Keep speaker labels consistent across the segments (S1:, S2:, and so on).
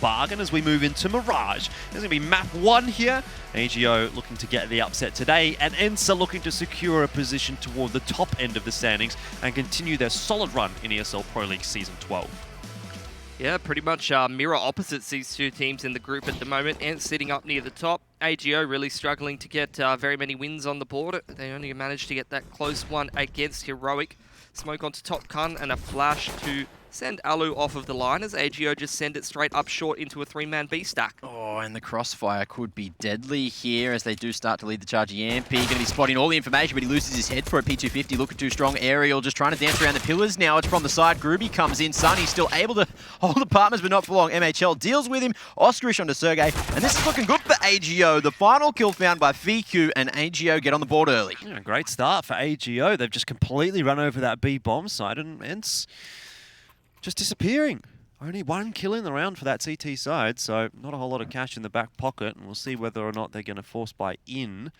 S1: bargain as we move into Mirage. There's going to be map 1 here. AGO looking to get the upset today, and ENCE looking to secure a position toward the top end of the standings and continue their solid run in ESL Pro League Season 12.
S2: Yeah, pretty much mirror opposites, these two teams in the group at the moment. ENCE sitting up near the top. AGO really struggling to get very many wins on the board. They only managed to get that close one against Heroic. Smoke onto top Kun and a flash to send Alu off of the line as AGO just send it straight up short into a 3-man B stack.
S3: Oh, and the crossfire could be deadly here as they do start to lead the charge. EMP going to be spotting all the information, but he loses his head for a P250. Looking too strong. Aerial just trying to dance around the pillars. Now it's from the side. Groovy comes in. Sunny still able to hold the partners, but not for long. MHL deals with him. Oscarish onto Sergey, and this is looking good for AGO. The final kill found by Fiku, and AGO get on the board early.
S1: Yeah, great start for AGO. They've just completely run over that B bomb side, and ENCE just disappearing. Only 1 kill in the round for that CT side, so not a whole lot of cash in the back pocket, and we'll see whether or not they're going to force buy in.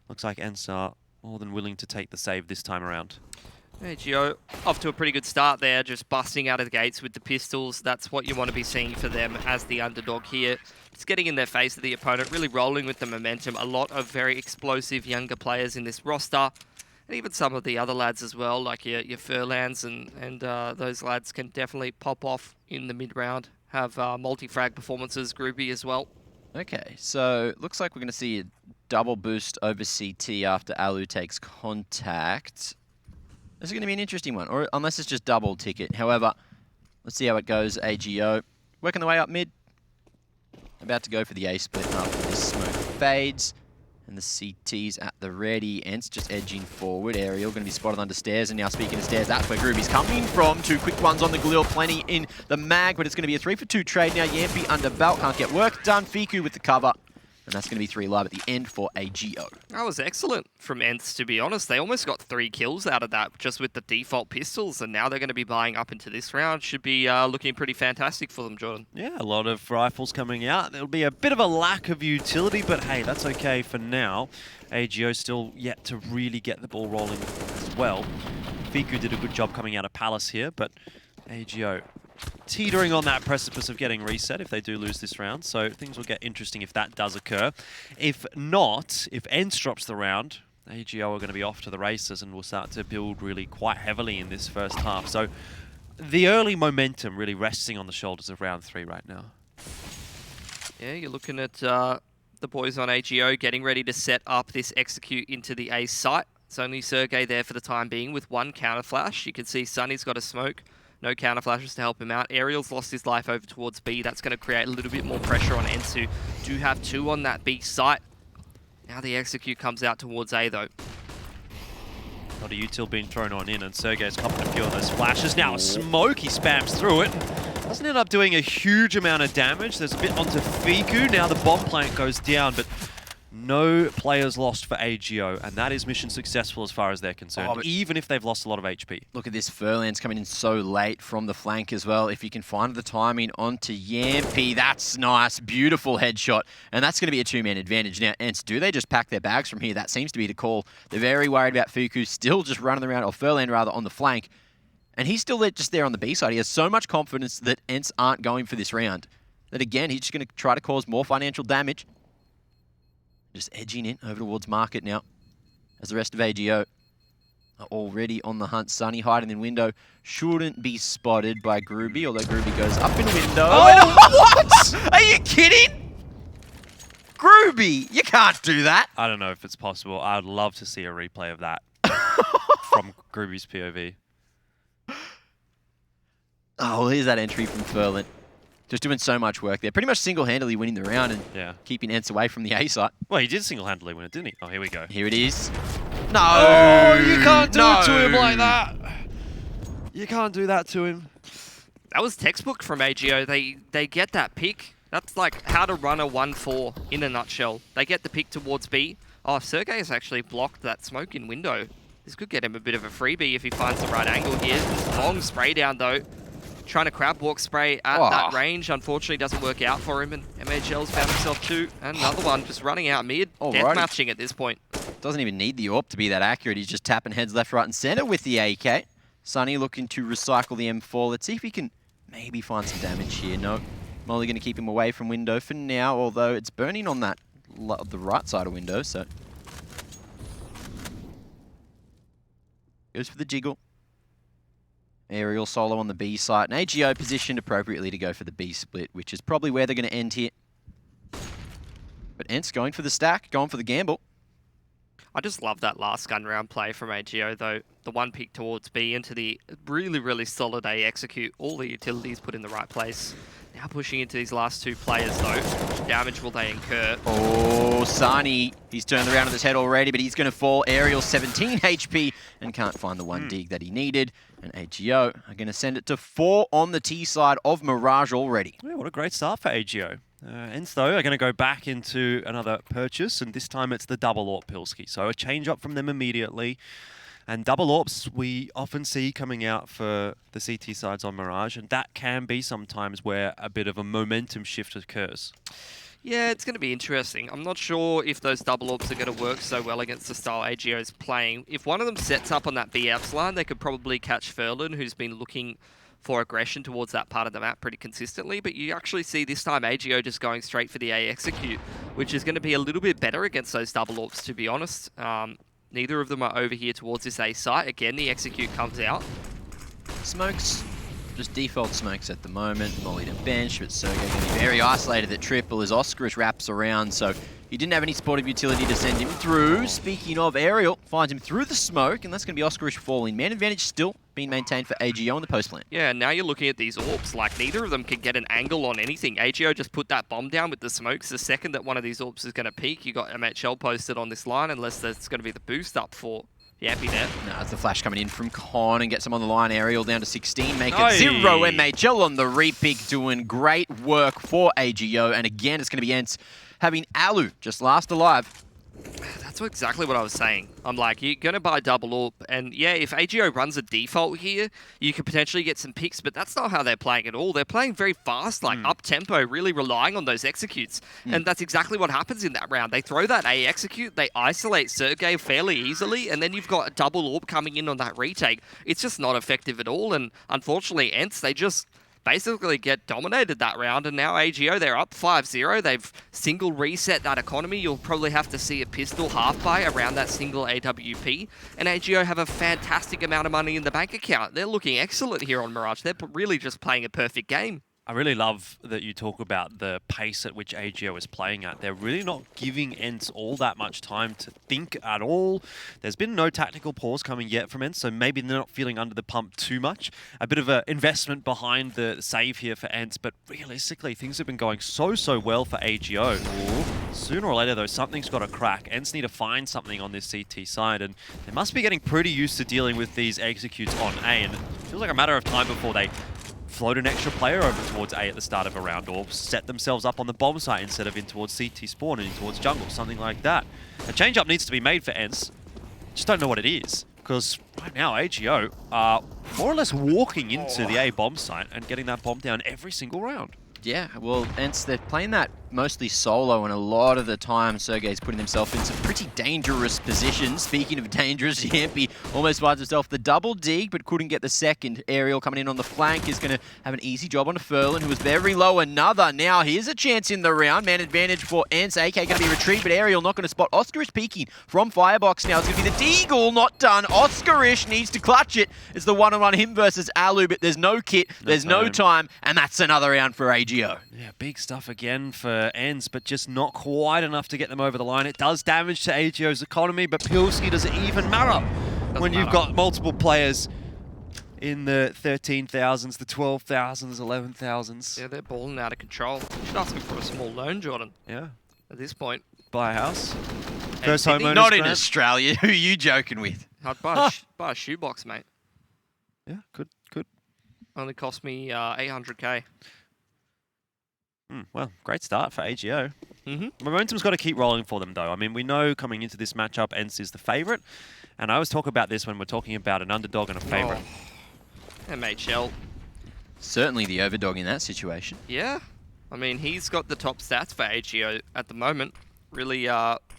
S1: Looks like ENCE are more than willing to take the save this time around.
S2: AGO off to a pretty good start there, just busting out of the gates with the pistols. That's what you want to be seeing for them as the underdog here. Just getting in their face of the opponent, really rolling with the momentum. A lot of very explosive younger players in this roster. And even some of the other lads as well, like your Furlands and those lads can definitely pop off in the mid-round. Have multi-frag performances, Groovy as well.
S3: Okay, so looks like we're going to see a double boost over CT after Alu takes contact. This is going to be an interesting one, or unless it's just double ticket. However, let's see how it goes. AGO working the way up mid. About to go for the A split after this smoke fades. And the CT's at the ready. ENCE just edging forward. Aerial going to be spotted under stairs. And now speaking of stairs, that's where Groovy's coming from. 2 quick ones on the Galil. Plenty in the mag, but it's going to be a 3-for-2 trade now. Yampi under belt. Can't get work done. Fiku with the cover. And that's going to be 3 live at the end for AGO.
S2: That was excellent from ENCE, to be honest. They almost got 3 kills out of that just with the default pistols, and now they're going to be buying up into this round. Should be looking pretty fantastic for them, Jordan.
S1: Yeah, a lot of rifles coming out. There'll be a bit of a lack of utility, but hey, that's okay for now. AGO still yet to really get the ball rolling as well. Fiku did a good job coming out of Palace here, but AGO teetering on that precipice of getting reset if they do lose this round, so things will get interesting if that does occur. If not, if ENCE drops the round, AGO are going to be off to the races and will start to build really quite heavily in this first half. So the early momentum really resting on the shoulders of round 3 right now.
S2: Yeah, you're looking at the boys on AGO getting ready to set up this execute into the A site. It's only Sergey there for the time being with 1 counter flash. You can see Sunny's got a smoke. No counter flashes to help him out. Aerial's lost his life over towards B. That's going to create a little bit more pressure on ENCE, who do have 2 on that B site. Now the execute comes out towards A, though.
S1: A lot of util being thrown on in, and Sergey's copping a few of those flashes. Now a smoke, he spams through it. Doesn't end up doing a huge amount of damage. There's a bit onto Fiku. Now the bomb plant goes down, but no players lost for AGO, and that is mission successful as far as they're concerned, even if they've lost a lot of HP.
S3: Look at this, Furlands coming in so late from the flank as well. If you can find the timing onto Yampi, that's nice, beautiful headshot, and that's going to be a 2-man advantage. Now, ENCE, do they just pack their bags from here? That seems to be the call. They're very worried about Fiku still just running around, or Furland rather, on the flank, and he's still just there on the B side. He has so much confidence that ENCE aren't going for this round, that again, he's just going to try to cause more financial damage. Just edging in over towards market now, as the rest of AGO are already on the hunt. Sunny hiding in window, shouldn't be spotted by Groovy, although Groovy goes up in window.
S1: Oh,
S3: what? Are you kidding? Groovy, you can't do that.
S1: I don't know if it's possible. I'd love to see a replay of that from Groovy's POV.
S3: Oh, well, here's that entry from Furlan. Just doing so much work there. Pretty much single-handedly winning the round and keeping ENCE away from the A site.
S1: Well, he did single-handedly win it, didn't he? Oh, here we go.
S3: Here it is. No!
S1: Oh, you can't do it to him like that. You can't do that to him.
S2: That was textbook from AGO. They get that pick. That's like how to run a 1-4 in a nutshell. They get the pick towards B. Oh, Sergey has actually blocked that smoke in window. This could get him a bit of a freebie if he finds the right angle here. Long spray down, though. Trying to crab walk spray at that range. Unfortunately, doesn't work out for him, and MHL's found himself 2. And another one just running out mid. Death matching at this point.
S3: Doesn't even need the AWP to be that accurate. He's just tapping heads left, right, and center with the AK. Sunny looking to recycle the M4. Let's see if he can maybe find some damage here. No. Molly going to keep him away from window for now, although it's burning on that the right side of window, so... Goes for the jiggle. Aerial solo on the B site, and AGO positioned appropriately to go for the B split, which is probably where they're going to end here. But ENCE going for the stack, going for the gamble.
S2: I just love that last gun round play from AGO, though. The one pick towards B into the really, really solid A execute. All the utilities put in the right place. Now pushing into these last two players, though. How much damage will they incur?
S3: Oh, Sani. He's turned around on his head already, but he's going to fall. Aerial 17 HP and can't find the one dig that he needed. And AGO are going to send it to 4 on the T side of Mirage already.
S1: Yeah, what a great start for AGO. ENCE, though, are going to go back into another purchase, and this time it's the double AWP Pilski. So a change up from them immediately. And double AWPs we often see coming out for the CT sides on Mirage, and that can be sometimes where a bit of a momentum shift occurs.
S2: Yeah, it's going to be interesting. I'm not sure if those double AWPs are going to work so well against the style AGO is playing. If one of them sets up on that B apps line, they could probably catch Furlan, who's been looking for aggression towards that part of the map pretty consistently, but you actually see this time AGO just going straight for the A execute, which is going to be a little bit better against those double AWPs, to be honest. Neither of them are over here towards this A site. Again, the execute comes out.
S3: Smokes, just default smokes at the moment. Molly to bench, but Sergey going to be very isolated at triple as Oscarish wraps around, so he didn't have any supportive utility to send him through. Speaking of, Aerial finds him through the smoke, and that's going to be Oscarish falling. Man advantage still being maintained for AGO on the post lane.
S2: Yeah, now you're looking at these AWPs, like neither of them can get an angle on anything. AGO just put that bomb down with the smokes. The second that one of these AWPs is going to peak, you got MHL posted on this line, unless there's going to be the boost up for Yappy there.
S3: No, it's the flash coming in from Con and gets him on the line. Aerial down to 16, make it 0 MHL on the repick, doing great work for AGO. And again, it's going to be ENCE having Alu just last alive.
S2: That's exactly what I was saying. I'm like, you're going to buy double AWP, and yeah, if AGO runs a default here, you could potentially get some picks, but that's not how they're playing at all. They're playing very fast, like up-tempo, really relying on those executes, and that's exactly what happens in that round. They throw that A execute, they isolate Sergey fairly easily, and then you've got a double AWP coming in on that retake. It's just not effective at all, and unfortunately, ENCE, they just basically get dominated that round, and now AGO, they're up 5-0. They've single reset that economy. You'll probably have to see a pistol half buy around that single AWP, and AGO have a fantastic amount of money in the bank account. They're looking excellent here on Mirage. They're really just playing a perfect game.
S1: I really love that you talk about the pace at which AGO is playing at. They're really not giving ENCE all that much time to think at all. There's been no tactical pause coming yet from ENCE, so maybe they're not feeling under the pump too much. A bit of an investment behind the save here for ENCE, but realistically, things have been going so well for AGO. Sooner or later, though, something's got to crack. ENCE need to find something on this CT side, and they must be getting pretty used to dealing with these executes on A, and it feels like a matter of time before they float an extra player over towards A at the start of a round, or set themselves up on the bomb site instead of in towards CT spawn and in towards jungle, something like that. A change-up needs to be made for ENCE. Just don't know what it is, because right now AGO are more or less walking into the A bomb site and getting that bomb down every single round.
S3: Yeah, well, ENCE, they're playing that mostly solo, and a lot of the time Sergey's putting himself in some pretty dangerous positions. Speaking of dangerous, Yampy almost finds himself the double dig, but couldn't get the second. Aerial coming in on the flank is going to have an easy job on Furlan, who was very low. Another. Now here's a chance in the round. Man advantage for ENCE. AK going to be retrieved, but Aerial not going to spot. Oscarish peeking from Firebox now. It's going to be the Deagle, not done. Oscarish needs to clutch it. It's the one-on-one him versus Alu, but there's no kit, there's no time, and that's another round for AGO.
S1: Yeah, big stuff again for ENCE, but just not quite enough to get them over the line. It does damage to AGO's economy, but Pilski doesn't even matter when you've got multiple players in the 13,000s, the 12,000s, 11,000s.
S2: Yeah, they're balling out of control. You should ask him for a small loan, Jordan.
S1: Yeah.
S2: At this point.
S1: Buy a house.
S2: And
S1: First
S2: Sydney?
S1: homeowners
S3: Not in
S1: grant.
S3: Australia. Who are you joking with?
S2: I'd buy a shoebox, mate.
S1: Yeah, good.
S2: Only cost me 800k.
S1: Well, great start for AGO.
S2: Mm-hmm.
S1: Momentum's got to keep rolling for them, though. I mean, we know coming into this matchup, ENCE is the favourite. And I always talk about this when we're talking about an underdog and a favourite.
S2: MHL.
S3: Certainly the overdog in that situation.
S2: Yeah. I mean, he's got the top stats for AGO at the moment. Really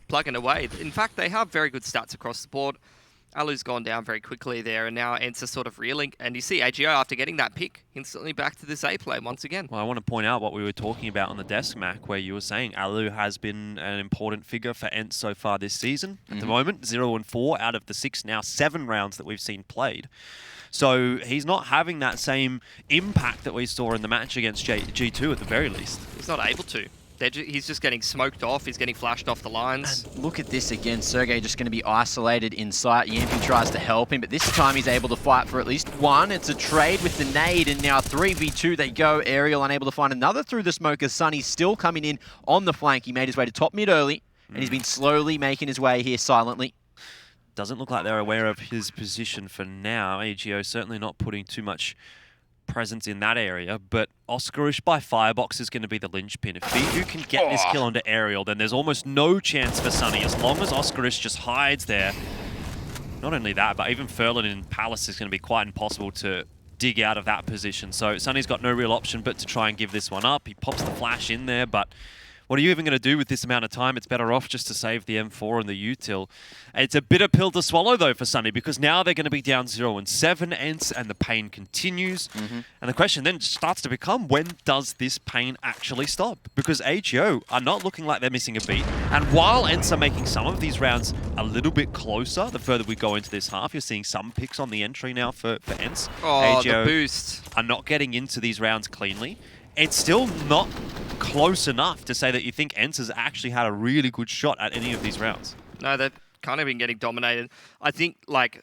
S2: plugging away. In fact, they have very good stats across the board. Alu's gone down very quickly there, and now ENCE sort of reeling. And you see AGO, after getting that pick, instantly back to this A play once again.
S1: Well, I want to point out what we were talking about on the desk, Mac, where you were saying Alu has been an important figure for ENCE so far this season. At the moment, 0-4 out of the 6, now 7 rounds that we've seen played. So he's not having that same impact that we saw in the match against G2 at the very least.
S2: He's not able to. He's just getting smoked off. He's getting flashed off the lines.
S3: And look at this again. Sergey just going to be isolated in sight. Yampi tries to help him, but this time he's able to fight for at least one. It's a trade with the nade, and now 3v2 they go. Aerial unable to find another through the smoke as Sunny's still coming in on the flank. He made his way to top mid early, and he's been slowly making his way here silently.
S1: Doesn't look like they're aware of his position for now. AGO certainly not putting too much presence in that area, but Oscarish by Firebox is going to be the linchpin. If Figu can get this kill onto Aerial, then there's almost no chance for Sunny, as long as Oscarish just hides there. Not only that, but even Furlan in Palace is going to be quite impossible to dig out of that position. So Sunny's got no real option but to try and give this one up. He pops the flash in there, but what are you even going to do with this amount of time? It's better off just to save the M4 and the util. It's a bitter pill to swallow, though, for Sunny, because now they're going to be down 0-7, ENCE, and the pain continues. And the question then starts to become, when does this pain actually stop? Because AGO are not looking like they're missing a beat. And while ENCE are making some of these rounds a little bit closer, the further we go into this half, you're seeing some picks on the entry now for ENCE.
S2: Oh, the boost.
S1: Are not getting into these rounds cleanly. It's still not close enough to say that you think ENCE has actually had a really good shot at any of these rounds.
S2: No, they've kind of been getting dominated. I think, like,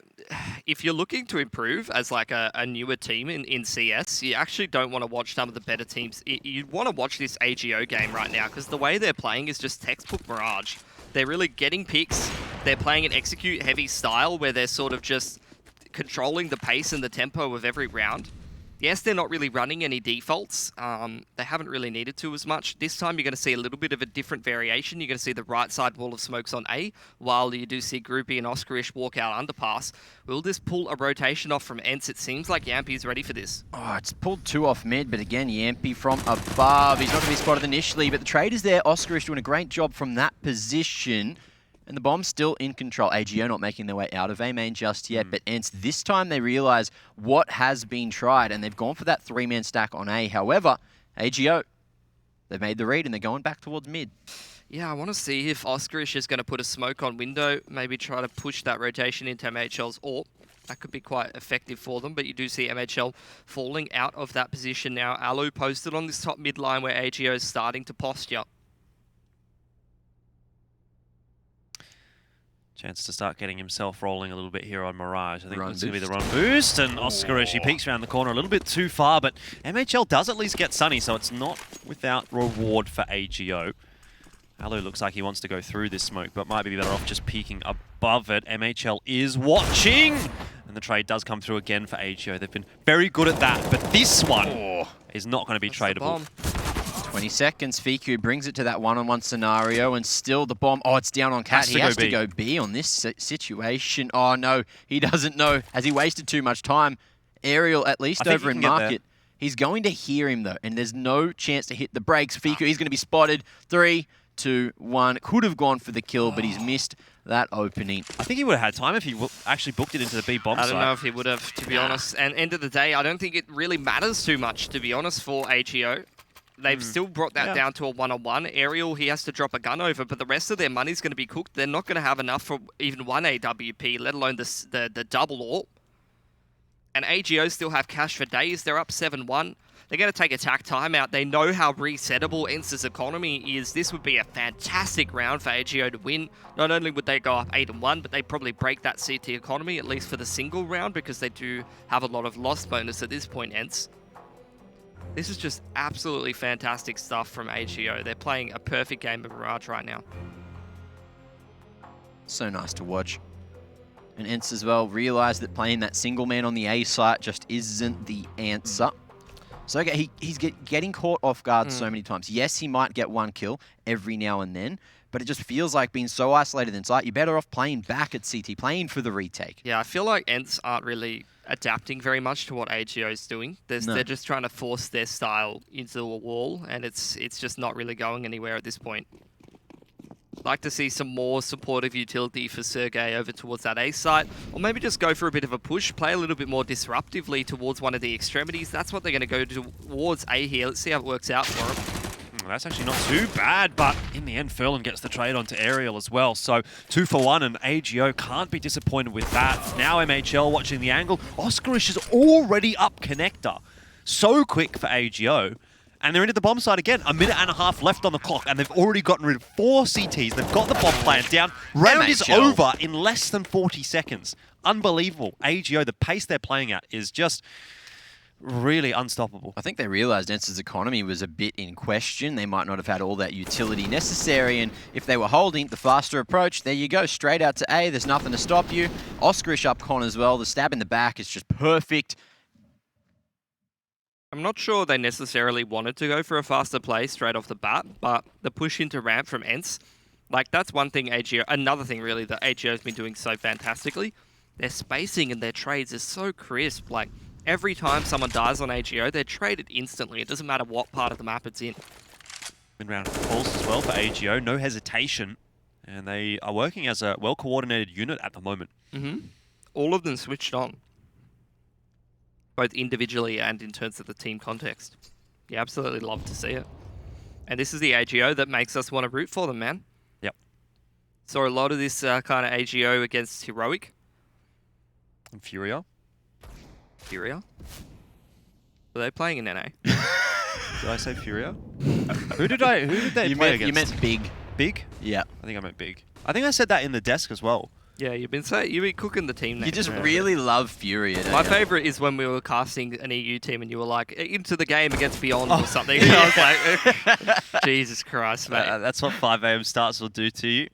S2: if you're looking to improve as, like, a newer team in CS, you actually don't want to watch some of the better teams. You want to watch this AGO game right now, because the way they're playing is just textbook Mirage. They're really getting picks. They're playing an execute-heavy style where they're sort of just controlling the pace and the tempo of every round. Yes, they're not really running any defaults. They haven't really needed to as much. This time you're going to see a little bit of a different variation. You're going to see the right side wall of smokes on A, while you do see Groupie and Oscarish walk out underpass. Will this pull a rotation off from ENCE? It seems like Yampi is ready for this.
S3: Oh, it's pulled 2 off mid, but again, Yampi from above. He's not going to be spotted initially, but the trade is there. Oscarish doing a great job from that position. And the bomb's still in control. AGO not making their way out of A main just yet, but ENCE, this time they realize what has been tried, and they've gone for that 3-man stack on A. However, AGO, they've made the read, and they're going back towards mid.
S2: Yeah, I want to see if Oscarish is going to put a smoke on window, maybe try to push that rotation into MHL's AWP. That could be quite effective for them, but you do see MHL falling out of that position now. Alu posted on this top mid line where AGO is starting to posture.
S1: Chance to start getting himself rolling a little bit here on Mirage. I think it's going to be the run boost, and Oscarish, he peeks around the corner a little bit too far, but MHL does at least get Sunny, so it's not without reward for AGO. Alu looks like he wants to go through this smoke, but might be better off just peeking above it. MHL is watching, and the trade does come through again for AGO. They've been very good at that, but this one is not going to be tradable.
S3: 20 seconds, Fiku brings it to that one-on-one scenario, and still the bomb. Oh, it's down on Cat. He has to go B on this situation. Oh, no, he doesn't know. Has he wasted too much time? Aerial, at least over in market. He's going to hear him, though, and there's no chance to hit the brakes. Fiku, he's going to be spotted. 3, 2, 1. Could have gone for the kill, but he's missed that opening.
S1: I think he would have had time if he actually booked it into the B bomb site.
S2: I don't know if he would have, to be honest. And end of the day, I don't think it really matters too much, to be honest, for AGO. They've still brought that down to a one-on-one. Aerial, he has to drop a gun over, but the rest of their money's going to be cooked. They're not going to have enough for even one AWP, let alone the double AWP. And AGO still have cash for days. They're up 7-1. They're going to take attack timeout. They know how resettable ENCE's economy is. This would be a fantastic round for AGO to win. Not only would they go up 8-1, but they probably break that CT economy, at least for the single round, because they do have a lot of loss bonus at this point, ENCE. This is just absolutely fantastic stuff from AGO. They're playing a perfect game of Mirage right now.
S3: So nice to watch. And ENCE as well realised that playing that single man on the A site just isn't the answer. So okay, he's getting caught off guard so many times. Yes, he might get one kill every now and then, but it just feels like being so isolated in sight, you're better off playing back at CT, playing for the retake.
S2: Yeah, I feel like ENCE aren't really adapting very much to what AGO is doing. They're just trying to force their style into a wall, and it's just not really going anywhere at this point. Like to see some more supportive utility for Sergey over towards that A site, or maybe just go for a bit of a push, play a little bit more disruptively towards one of the extremities. That's what they're going to go towards A here. Let's see how it works out for them.
S1: That's actually not too bad, but in the end, Furlan gets the trade onto Aerial as well. So 2 for 1, and AGO can't be disappointed with that. Now MHL watching the angle. Oscarish is already up connector. So quick for AGO. And they're into the bomb site again. 1.5 minutes left on the clock, and they've already gotten rid of 4 CTs. They've got the bomb plant down. Round is over in less than 40 seconds. Unbelievable. AGO, the pace they're playing at is just really unstoppable.
S3: I think they realised ENCE's economy was a bit in question. They might not have had all that utility necessary, and if they were holding the faster approach, there you go, straight out to A. There's nothing to stop you. Oscarish up con as well. The stab in the back is just perfect.
S2: I'm not sure they necessarily wanted to go for a faster play straight off the bat, but the push into ramp from ENCE, like that's one thing AGO, another thing really that AGO's been doing so fantastically. Their spacing and their trades is so crisp. Like every time someone dies on AGO, they're traded instantly. It doesn't matter what part of the map it's in.
S1: Round of calls as well for AGO, no hesitation. And they are working as a well-coordinated unit at the moment.
S2: All of them switched on, both individually and in terms of the team context. You absolutely love to see it. And this is the AGO that makes us want to root for them, man.
S1: Yep.
S2: Saw a lot of this kind of AGO against Heroic.
S1: And Furia.
S2: Furia? Were they playing in NA?
S1: Did I say Furia? Who did they play against?
S3: You meant Big.
S1: Big?
S3: Yeah.
S1: I think I meant Big. I think I said that in the desk as well.
S2: Yeah, you've been cooking the team names.
S3: You just really love Furia, don't
S2: My
S3: you?
S2: favourite is when we were casting an EU team and you were like, into the game against Beyond or something. And I was like, Jesus Christ, mate.
S1: That's what 5 AM starts will do to you.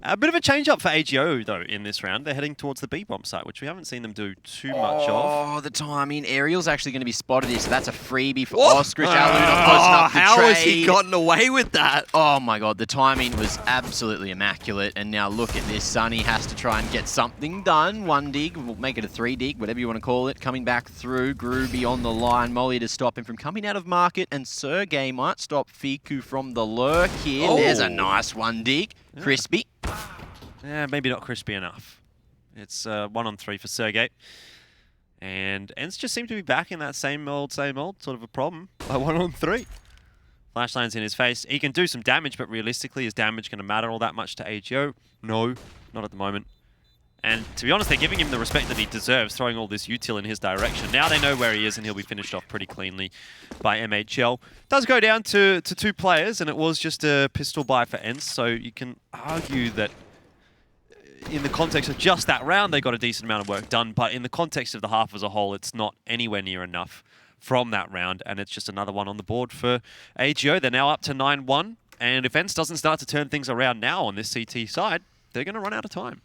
S1: A bit of a change-up for AGO, though, in this round. They're heading towards the B bomb site, which we haven't seen them do too much of.
S3: Oh, the timing. Aerial's actually going to be spotted here, so that's a freebie for Oscarish. How
S2: has he gotten away with that?
S3: Oh my god, the timing was absolutely immaculate. And now look at this. Sunny has to try and get something done. 1 dig, we'll make it a 3 dig, whatever you want to call it. Coming back through, Groovy on the line. Molly to stop him from coming out of market, and Sergey might stop Fiku from the lurk here. There's a nice 1 dig. Yeah. Crispy.
S1: Yeah, maybe not crispy enough. It's 1 on 3 for Sergey. And ENCE just seem to be back in that same old sort of a problem. 1 on 3. Flashline's in his face. He can do some damage, but realistically, is damage going to matter all that much to AGO? No, not at the moment. And to be honest, they're giving him the respect that he deserves, throwing all this util in his direction. Now they know where he is, and he'll be finished off pretty cleanly by MHL. Does go down to 2 players, and it was just a pistol buy for ENCE, so you can argue that in the context of just that round, they got a decent amount of work done, but in the context of the half as a whole, it's not anywhere near enough from that round, and it's just another one on the board for AGO. They're now up to 9-1, and if ENCE doesn't start to turn things around now on this CT side, they're going to run out of time.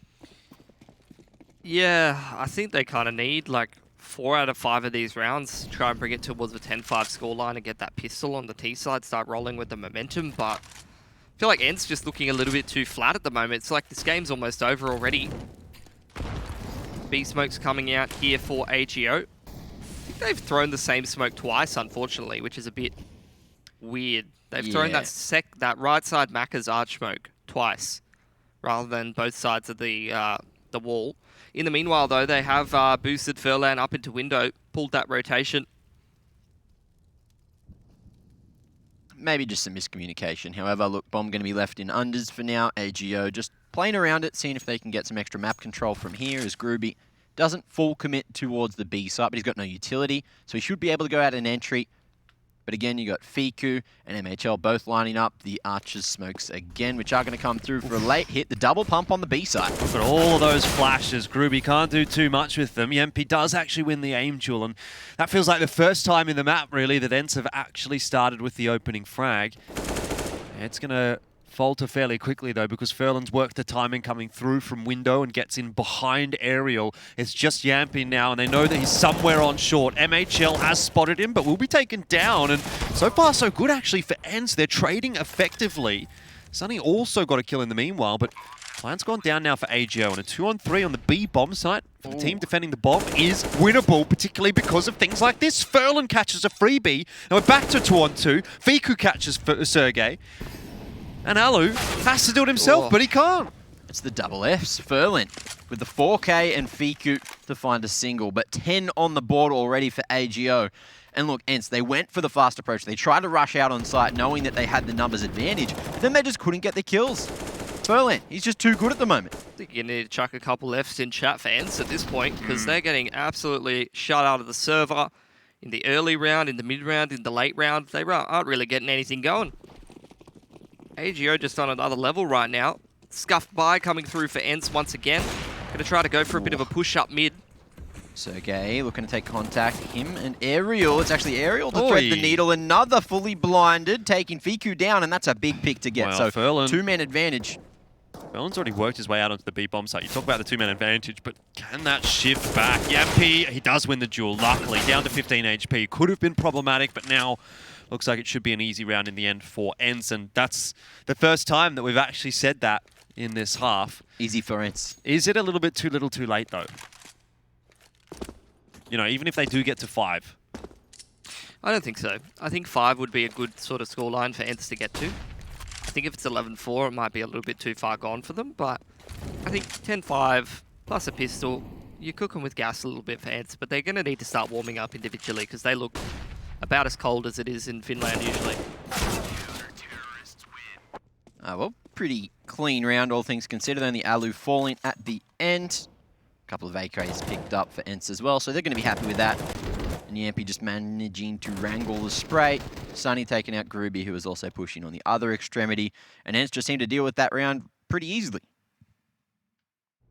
S2: Yeah, I think they kind of need like 4 out of 5 of these rounds to try and bring it towards the 10-5 scoreline and get that pistol on the T side, start rolling with the momentum, but I feel like ENCE just looking a little bit too flat at the moment. It's like this game's almost over already. B smoke's coming out here for AGO. I think they've thrown the same smoke twice, unfortunately, which is a bit weird. They've thrown that right side Macca's arch smoke twice, rather than both sides of the wall. In the meanwhile, though, they have boosted Furlan up into window, pulled that rotation.
S3: Maybe just some miscommunication. However, look, bomb going to be left in unders for now. AGO just playing around it, seeing if they can get some extra map control from here as Groovy doesn't full commit towards the B site, but he's got no utility, so he should be able to go out an entry. But again, you got Fiku and MHL both lining up the Archer's smokes again, which are going to come through for a late hit. The double pump on the B side.
S1: Look at all of those flashes. Groovy can't do too much with them. Yempi does actually win the aim duel, and that feels like the first time in the map, really, that ENCE have actually started with the opening frag. It's going to falter fairly quickly, though, because Furlan's worked the timing coming through from window and gets in behind Aerial. It's just Yampi now, and they know that he's somewhere on short. MHL has spotted him, but will be taken down. And so far, so good, actually, for ENCE. They're trading effectively. Sunny also got a kill in the meanwhile, but plan's gone down now for AGO, and a 2-on-3 on the B bomb site for the team defending the bomb is winnable, particularly because of things like this. Furlan catches a freebie, and we're back to 2-on-2. Fiku catches for Sergey. And Alu has to do it himself, but he can't.
S3: It's the double Fs. Furlan with the 4K and Fiku to find a single, but 10 on the board already for AGO. And look, ENCE, they went for the fast approach. They tried to rush out on site knowing that they had the numbers advantage. Then they just couldn't get the kills. Furlan, he's just too good at the moment.
S2: I think you need to chuck a couple Fs in chat for ENCE at this point, because they're getting absolutely shut out of the server in the early round, in the mid round, in the late round. They aren't really getting anything going. AGO just on another level right now. Scuffed by coming through for ENCE once again. Going to try to go for a bit of a push up mid.
S3: Sergey looking to take contact. Him and Aerial. It's actually Aerial to thread the needle. Another fully blinded, taking Fiku down, and that's a big pick to get.
S1: Well,
S3: so
S1: Furlan,
S3: two-man advantage.
S1: Furlan's already worked his way out onto the B bomb site. You talk about the two-man advantage, but can that shift back? Yampy, he does win the duel, luckily. Down to 15 HP. Could have been problematic, but now looks like it should be an easy round in the end for ENCE, and that's the first time that we've actually said that in this half.
S3: Easy for ENCE.
S1: Is it a little bit too little too late, though? You know, even if they do get to 5.
S2: I don't think so. I think 5 would be a good sort of scoreline for ENCE to get to. I think if it's 11-4, it might be a little bit too far gone for them, but I think 10-5 plus a pistol, you're cooking with gas a little bit for ENCE, but they're going to need to start warming up individually because they look about as cold as it is in Finland usually.
S3: Well, pretty clean round, all things considered. Only Alu falling at the end. A couple of AKs picked up for ENCE as well, so they're going to be happy with that. And Yampy just managing to wrangle the spray. Sunny taking out Groovy, who was also pushing on the other extremity. And ENCE just seemed to deal with that round pretty easily.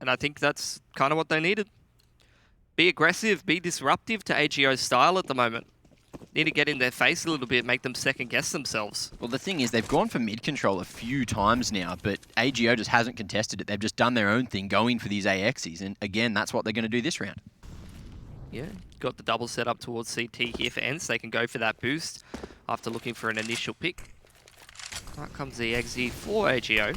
S2: And I think that's kind of what they needed. Be aggressive, be disruptive to AGO's style at the moment. Need to get in their face a little bit, make them second-guess themselves.
S3: Well, the thing is, they've gone for mid-control a few times now, but AGO just hasn't contested it. They've just done their own thing, going for these AXs, and again, that's what they're going to do this round.
S2: Yeah, got the double set up towards CT here for ENCE. They can go for that boost after looking for an initial pick. Out comes the EXE for AGO.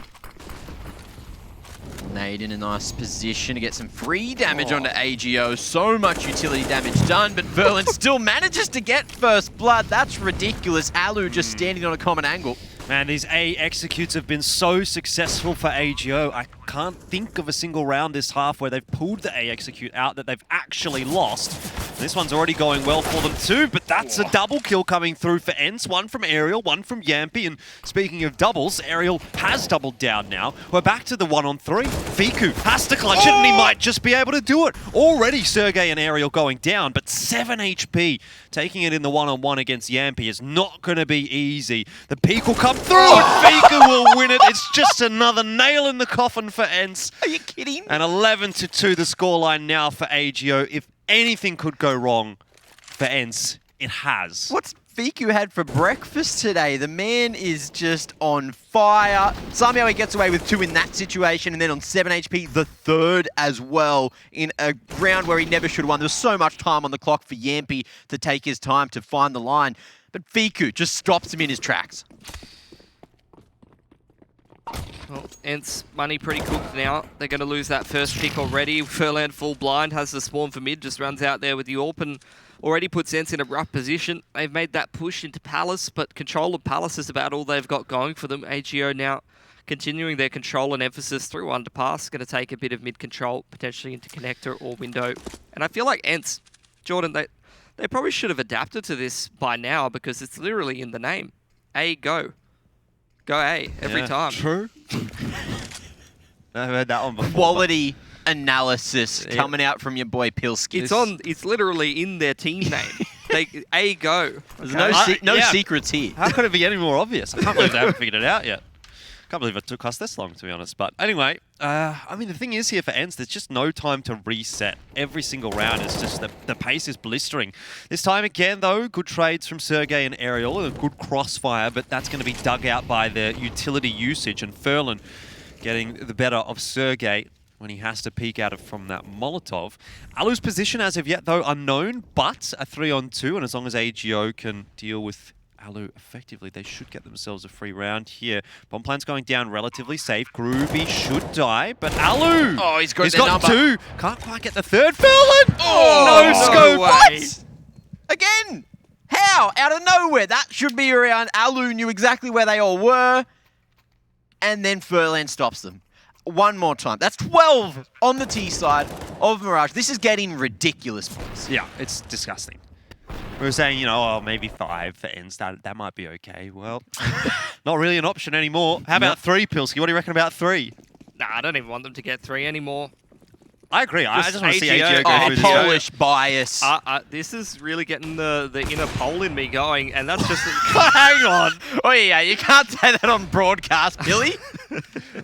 S3: Nade in a nice position to get some free damage onto AGO. So much utility damage done, but Furlan still manages to get first blood. That's ridiculous. Alu just standing on a common angle.
S1: Man, these A executes have been so successful for AGO. I can't think of a single round this half where they've pulled the A execute out that they've actually lost. This one's already going well for them too, but that's a double kill coming through for ENCE. One from Aerial, one from Yampy, and speaking of doubles, Aerial has doubled down now. We're back to the 1-on-3. Fiku has to clutch it, and he might just be able to do it. Already Sergey and Aerial going down, but 7 HP. Taking it in the 1-on-1 against Yampy is not going to be easy. The peak will come through, and Fiku will win it. It's just another nail in the coffin for ENCE.
S3: Are you kidding?
S1: And 11-2 the scoreline now for AGO. If anything could go wrong for ENCE, it has.
S3: What's Fiku had for breakfast today? The man is just on fire. Somehow he gets away with 2 in that situation, and then on 7 HP, the 3rd as well, in a round where he never should have won. There was so much time on the clock for Yampy to take his time to find the line, but Fiku just stops him in his tracks.
S2: Well, ENCE money pretty cooked now. They're going to lose that first pick already. Furlan full blind, has the spawn for mid, just runs out there with the AWP and already puts ENCE in a rough position. They've made that push into Palace, but control of Palace is about all they've got going for them. AGO now continuing their control and emphasis through underpass. Going to take a bit of mid-control, potentially into connector or window. And I feel like ENCE, Jordan, they probably should have adapted to this by now because it's literally in the name. A, go. Go A every time.
S1: True. I've heard that one before.
S3: Quality analysis coming out from your boy Pilski.
S2: It's literally in their team name. A go.
S3: There's no secrets here.
S1: How could it be any more obvious? I can't believe they haven't figured it out yet. Can't believe it took us this long, to be honest. But anyway, I mean, the thing is here for ENCE, there's just no time to reset. Every single round is just, the pace is blistering. This time again, though, good trades from Sergey and Aerial, a good crossfire, but that's going to be dug out by the utility usage, and Furlan getting the better of Sergey when he has to peek out from that Molotov. Alu's position as of yet, though, unknown, but a 3-on-2, and as long as AGO can deal with Alu effectively, they should get themselves a free round here. Bomb plan's going down relatively safe. Groovy should die, but Alu!
S3: Oh, he's got
S1: 2. Can't quite get the 3rd. Furlan! Oh, no scope!
S3: What? Again! How? Out of nowhere. That should be around. Alu knew exactly where they all were. and then Furlan stops them. One more time. That's 12 on the T side of Mirage. This is getting ridiculous, boys.
S1: Yeah, it's disgusting. We were saying, you know, oh, maybe 5 for ENCE. That might be okay. Well, not really an option anymore. How about 3, Pilski? What do you reckon about 3?
S2: Nah, I don't even want them to get 3 anymore.
S1: I agree. I just want to see AGO go
S3: Oh,
S1: through this.
S3: Polish bias.
S2: This is really getting the inner pole in me going, and that's just...
S3: Hang on. Oh, yeah, you can't say that on broadcast, Billy.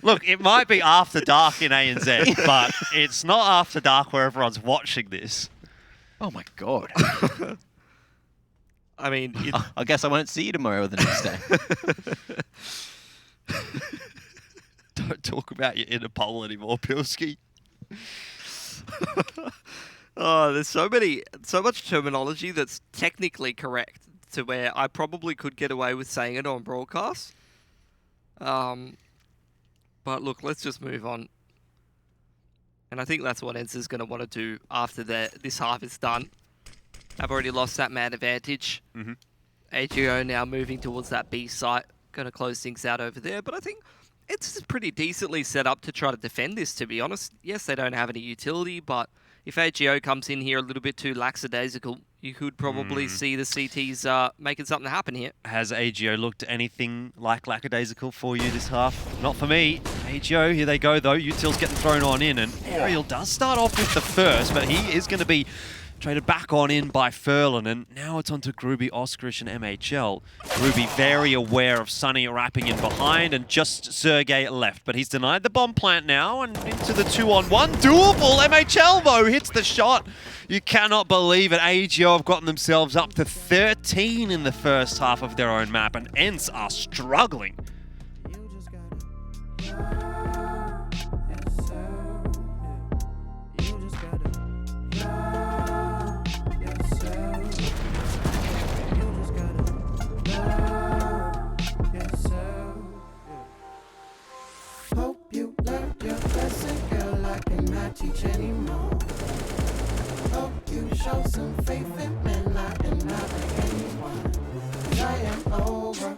S1: Look, it might be after dark in ANZ, but it's not after dark where everyone's watching this.
S3: Oh, my God.
S2: I mean...
S3: I guess I won't see you tomorrow or the next day.
S1: Don't talk about your inner pole anymore, Pilski.
S2: Oh, there's so much terminology that's technically correct to where I probably could get away with saying it on broadcast. But look, let's just move on. And I think that's what ENCE is going to want to do after this half is done. I've already lost that man advantage. AGO now moving towards that B site. Going to close things out over there. But I think it's pretty decently set up to try to defend this, to be honest. Yes, they don't have any utility, but if AGO comes in here a little bit too lackadaisical, you could probably see the CTs making something happen here.
S1: Has AGO looked anything like lackadaisical for you this half? Not for me. AGO, here they go though. Util's getting thrown on in, and Ariel does start off with the first, but he is going to be traded back on in by Furlan, and now it's on to Gruby, Oskarish, and MHL. Gruby very aware of Sunny wrapping in behind, and just Sergey left, but he's denied the bomb plant now, and into the 2-on-1. Doable! MHL, though, hits the shot. You cannot believe it. AGO have gotten themselves up to 13 in the first half of their own map, and ENCE are struggling.
S4: Teach anymore. Hope you show some faith in men, not in anyone. I am over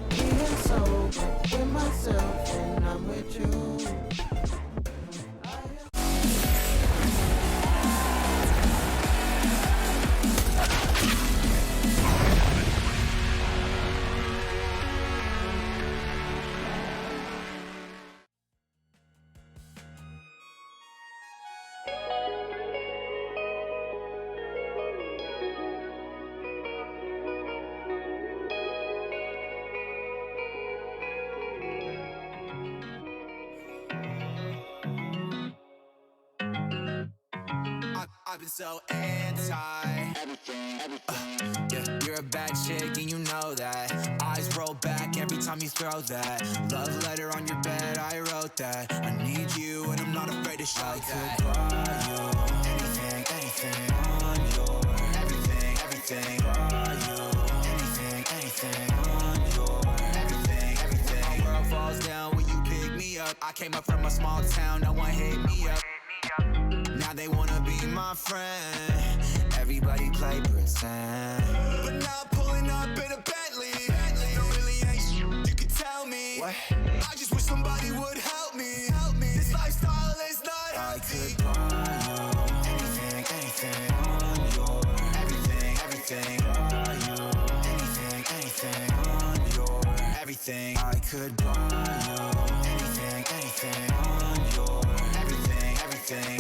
S4: being sober with myself, and I'm with you.
S5: I've been so anti. Yeah, you're a bad chick and you know that. Eyes roll back every time you throw that. Love letter on your bed, I wrote that. I need you and I'm not afraid to show that. I could buy you anything, anything on your everything, everything. Buy you anything, anything on your everything, everything. My world falls down when you pick me up. I came up from a small town, no one hit me up. Now they wanna be my friend. Everybody play pretend. But now I'm pulling up in a Bentley. There really ain't shit you can tell me. What? I just wish somebody would help me. This lifestyle is not healthy. I could buy you anything, anything on your everything, everything. Buy you anything, anything on your everything. I could buy you anything, anything on your everything, everything.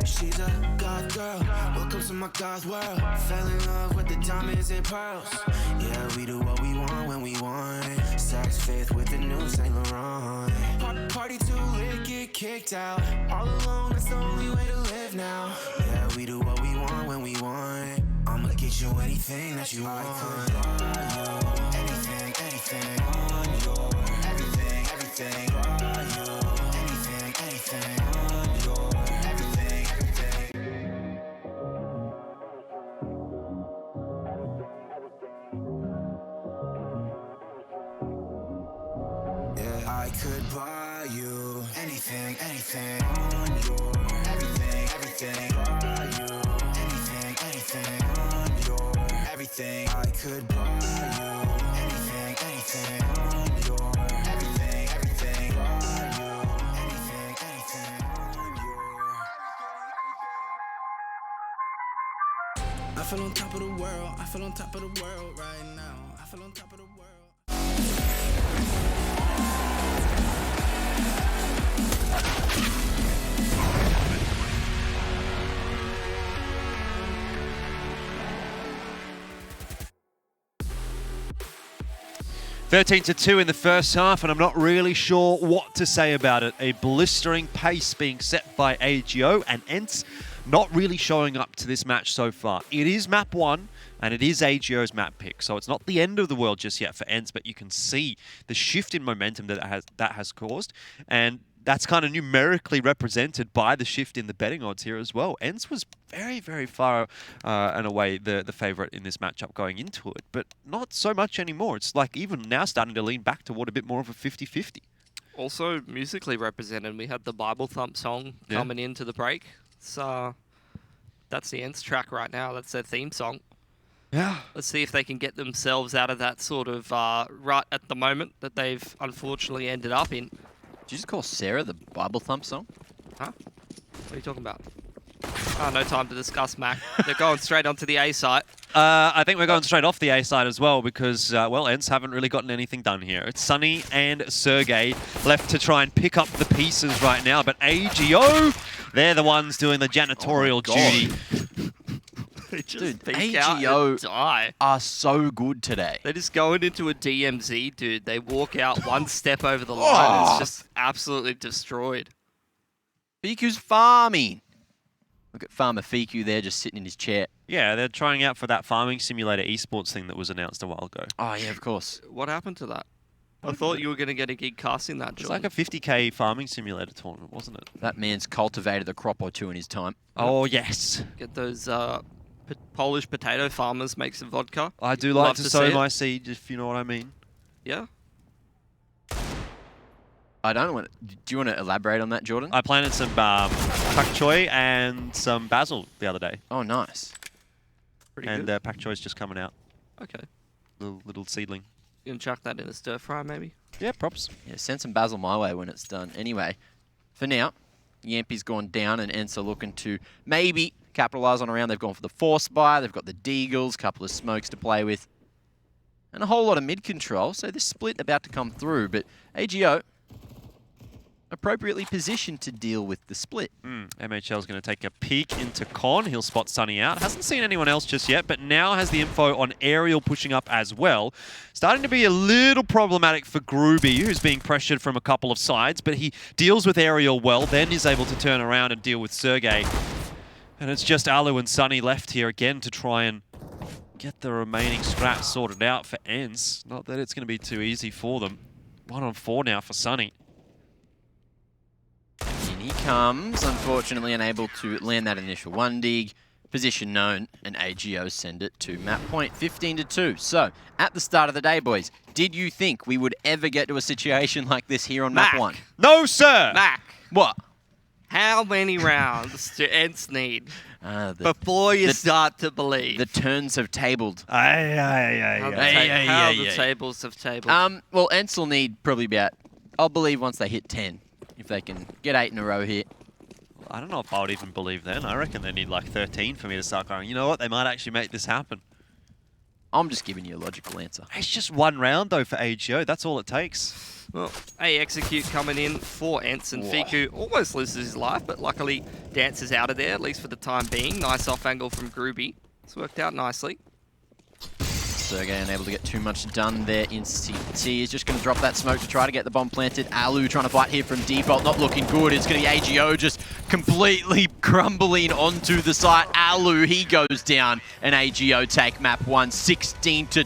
S5: She's a God girl, welcome to my God's world. Fell in love with the diamonds and pearls. Yeah, we do what we want when we want. Sex faith with the new Saint Laurent. Party too lit, get kicked out. All alone, that's the only way to live now. Yeah, we do what we want when we want. I'ma get you anything that you want. I could buy you anything, anything on your everything, everything. Buy you anything, anything on your everything, everything. Yeah, I could buy you anything, anything on your everything, everything. Buy you anything, anything on your everything. I could could buy you anything, anything on your everything, everything. Buy you anything, anything on your. I feel on top of the world. I feel on top of the world right now. I feel on top of the world.
S1: 13-2 in the first half, and I'm not really sure what to say about it. A blistering pace being set by AGO, and ENCE not really showing up to this match so far. It is map 1, and it is AGO's map pick, so it's not the end of the world just yet for ENCE, but you can see the shift in momentum that has caused, and that's kind of numerically represented by the shift in the betting odds here as well. ENCE was very, very far and away the favourite in this matchup going into it, but not so much anymore. It's like even now starting to lean back toward a bit more of a 50-50.
S2: Also musically represented, we had the Bible Thump song coming into the break. So that's the ENCE track right now. That's their theme song.
S1: Yeah.
S2: Let's see if they can get themselves out of that sort of rut at the moment that they've unfortunately ended up in.
S3: Did you just call Sarah the Bible Thump song?
S2: Huh? What are you talking about? Oh, no time to discuss, Mac. They're going straight onto the A site.
S1: I think we're going straight off the A side as well because, well, ENCE haven't really gotten anything done here. It's Sunny and Sergey left to try and pick up the pieces right now, but AGO, they're the ones doing the janitorial duty.
S2: They just
S3: Dude,
S2: peek out
S3: AGO
S2: and die.
S3: are so good today.
S2: They're just going into a DMZ, dude. They walk out one step over the line. It's just absolutely destroyed.
S3: Fiku's farming. Look at Farmer Fiku there just sitting in his chair.
S1: Yeah, they're trying out for that farming simulator esports thing that was announced a while ago.
S3: Oh, yeah, of course.
S2: What happened to that? I thought you were going to get a gig casting that,
S1: It's
S2: Jordan.
S1: like a 50k farming simulator tournament, wasn't it?
S3: That man's cultivated a crop or two in his time.
S1: Oh, yes.
S2: Get those Polish potato farmers make some vodka.
S1: I do
S2: Love
S1: like to
S2: to
S1: sow
S2: see it.
S1: my seed, if you know what I mean.
S2: Yeah.
S3: I don't want. Do you want to elaborate on that, Jordan?
S1: I planted some pak choy and some basil the other day.
S3: Oh, nice.
S2: Pretty
S1: And
S2: good.
S1: pak choy's just coming out.
S2: Okay.
S1: Little seedling.
S2: You can chuck that in a stir fry, maybe?
S1: Yeah, props.
S3: Yeah, send some basil my way when it's done. Anyway, for now, Yampi's gone down and ENCE are looking to maybe capitalise on a round. They've gone for the force buy. They've got the Deagles, couple of smokes to play with, and a whole lot of mid control. So this split about to come through, but AGO appropriately positioned to deal with the split.
S1: MHL's going to take a peek into Con. He'll spot Sunny out. Hasn't seen anyone else just yet, but now has the info on Aerial pushing up as well. Starting to be a little problematic for Groovy, who's being pressured from a couple of sides, but he deals with Aerial well, then is able to turn around and deal with Sergey. And it's just Alu and Sunny left here again to try and get the remaining scraps sorted out for ENCE. Not that it's going to be too easy for them. 1-on-4 now for Sunny.
S3: In he comes, unfortunately unable to land that initial one dig. Position known, and AGO send it to map point, 15-2. So, at the start of the day, boys, did you think we would ever get to a situation like this here on map 1?
S1: No, sir!
S2: Mac,
S3: What?
S2: how many rounds do ENCE need
S3: The
S2: before you start to believe?
S3: turns have tabled.
S2: How the tables have tabled.
S3: Well, ENCE will need probably about, I'll believe once they hit 10. If they can get 8 in a row here.
S1: I don't know if I would even believe then. I reckon they need like 13 for me to start going, you know what, they might actually make this happen.
S3: I'm just giving you a logical answer.
S1: It's just one round though for AGO, that's all it takes.
S2: Well, execute coming in for ENCE, and Fiku almost loses his life, but luckily dances out of there, at least for the time being. Nice off angle from Groovy. It's worked out nicely.
S3: Sergey unable to get too much done there in CT. He's just going to drop that smoke to try to get the bomb planted. Alu trying to fight here from default, not looking good. It's going to be AGO just completely crumbling onto the site. Alu, he goes down, and AGO take map 1, 16-2.